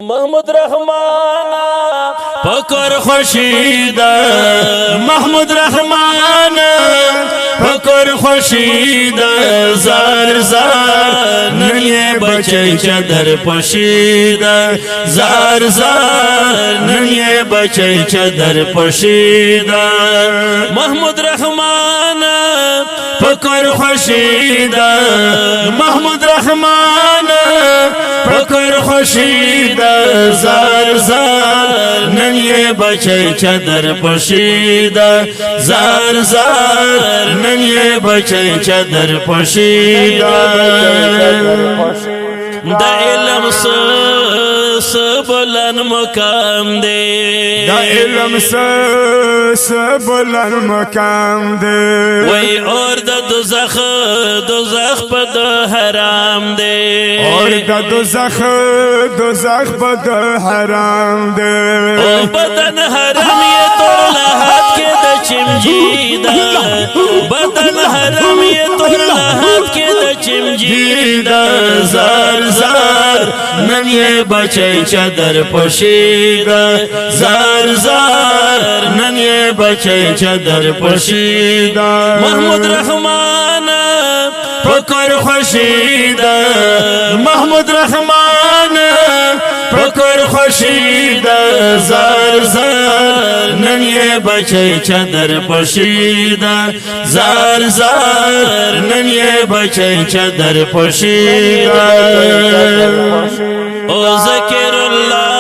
محمود رحمان فکر خوشید محمود رحمان فکر خوشید زار زار ننی بچه چدر پوشید زار زار ننی بچه چدر پوشید محمود رحمان فکر خوشید محمود رحمان فکر خوشید زار زار ننی بچه چدر پوشید زار زار ننی بچه چدر پوشید دا علم بلند مقام دے دا علم بلند مقام دے وی اور دا دوزخ پا دا حرام دے اور دا دوزخ پا دا حرام دے او بدن حرام یہ تو لحد کے دا چمجی دا بدن حرام یہ تو لحد کے دا چمجی دا زار زار ننی بچے چدر پوشید زار زار ننی بچے چدر پوشید محمود رحمان فکر خوشید محمود رحمان فکر خوشید زار زار ننی بچه چدر پوشید زار زار ننی بچه چدر پوشید او ذکر اللہ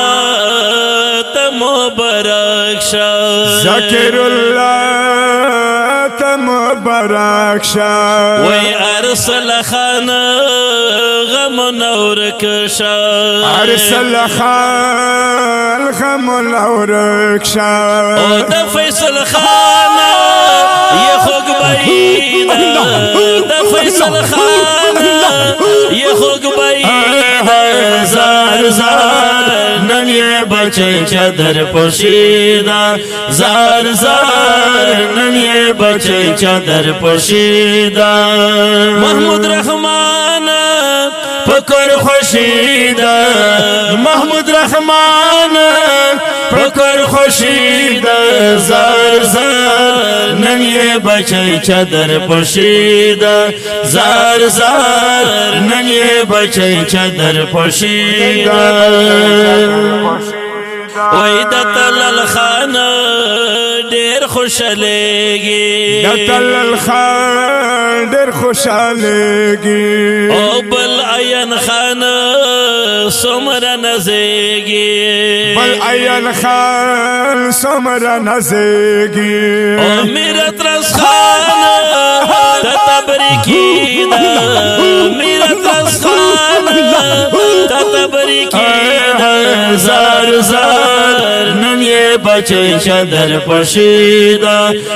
مبارک شا ذکر اللہ مبارک شا وی ارسل خان غم نورک شا ارسل خان غم نورک شا او دا فیصل خان یہ خوگ بعید دا فیصل خان یہ خوگ بعید زار زار ننی بچے چدر پوشید زار زار ننی بچے چدر پوشید محمود رحمان فکر خوشید محمود رحمان فکر خوشید زار زار ننی بچه چدر پوشید زار زار ننی بچه چدر پوشید وی دتل خان دیر خوشالگی دتل خان دیر خوشالگی او بل عین خان سمر نزیگی بل عین خان سمر نزیگی او میرت رس خان تتبریکی میرت رس خان تتبریکی زار زار ننی بچه چدر پوشید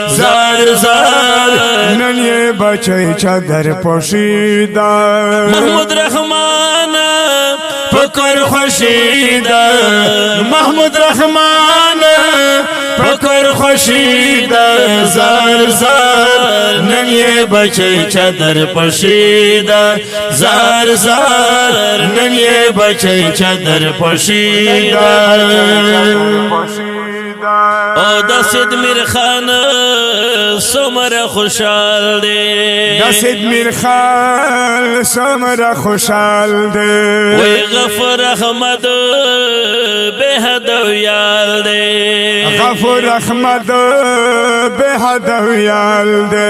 زار زار ننی بچه چدر پوشید محمود رحمان فکر خوشید محمود رحمان فکر خوشید زار زار ننی بچه چدر پوشید زار زار ننی بچه چدر پوشید او دست میر خان سمر خوشحال دے دست میر خان سمر خوشحال دے وی غفر احمد بے حد ویال دے غفر احمد بے حد ویال دے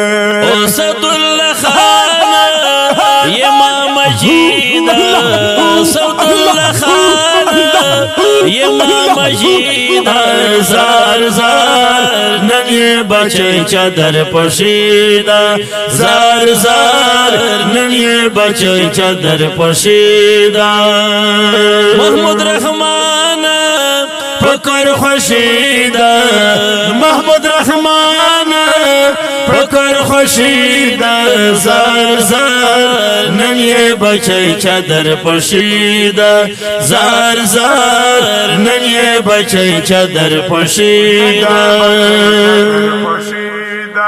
او سد اللہ خان امام مجید سد اللہ خان امام مجید زار زار ننی بچه چدر پوشید زار زار ننی بچه چدر پوشید محمود رحمان فکر خوشید محمود رحمان فکر خوشید زار زار ننی بچه چدر پوشید زار زار ننی بچه چدر پوشید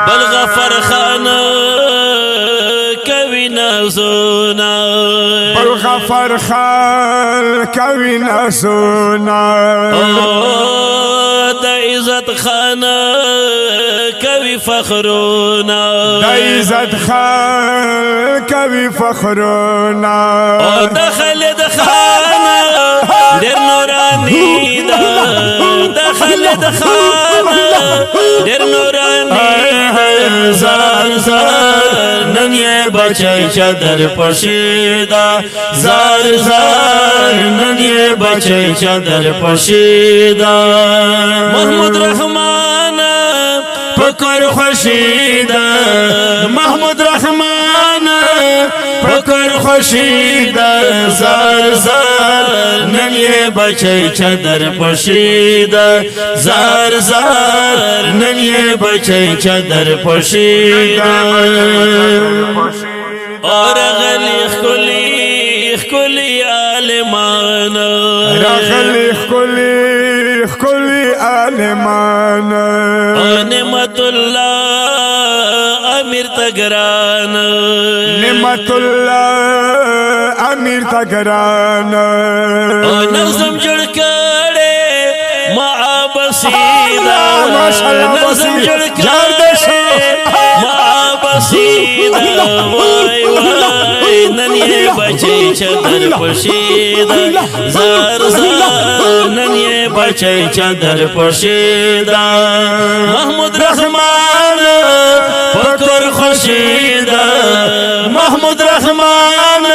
بل غفر خان کوي کوي نازونه بالغفر خال کوي نازونه د عزت خانه کوي فخرونه د عزت خال کوي فخرونه د خالد خانه ډېر نوراني ده د خالد خانه ډېر نوراني ده زار زار نن یې بچی چادر پشیدا زار زار نن یې بچی چادر پشیدا محمود رحمان پکر خوشیدا محمود رحمان پکر خوشیدا زار زار نن یې بچی چادر پشیدا زار زار نن یې بچی چادر پشیدا اور غلی خلی خلی عالمان راغلی خلی خلی عالمان نعمت الله امیر تگران نعمت الله امیر تگران نظم جوړ کړي ما بسیدا نظم جوړ کړي ما بسیدا وای وای نن یې بچی چادر پشیدا زار زار نن یې بچی چادر پشیدا محمود رحمان پکر خوشیدا محمود رحمان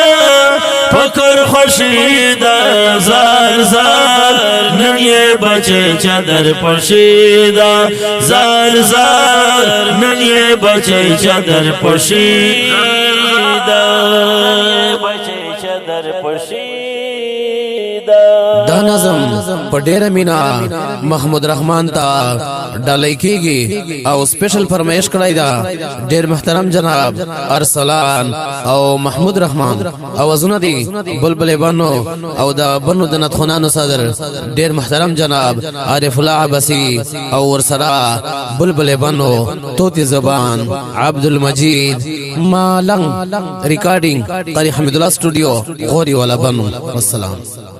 پکر خوشیدا زار زار نن یې بچی چادر پشیدا زار زار نن یې بچی چادر پشیدا بچی چادر پشیدا دا نظم په ډیره مینا محمود رحمان ته ډالۍ کیږي او سپیشل فرمایش کړی دا ډیر محترم جناب ارسلان او محمود رحمان اوازونه دي بلبل بانو او دا بنو د نتخونانو صدر ډیر محترم جناب عارف الله عباسی او ورسره بلبل بانو توتی زبان عبد المجید مالنګ ریکارډینګ قاری حمید الله سټوډیو غوري والا بانو والسلام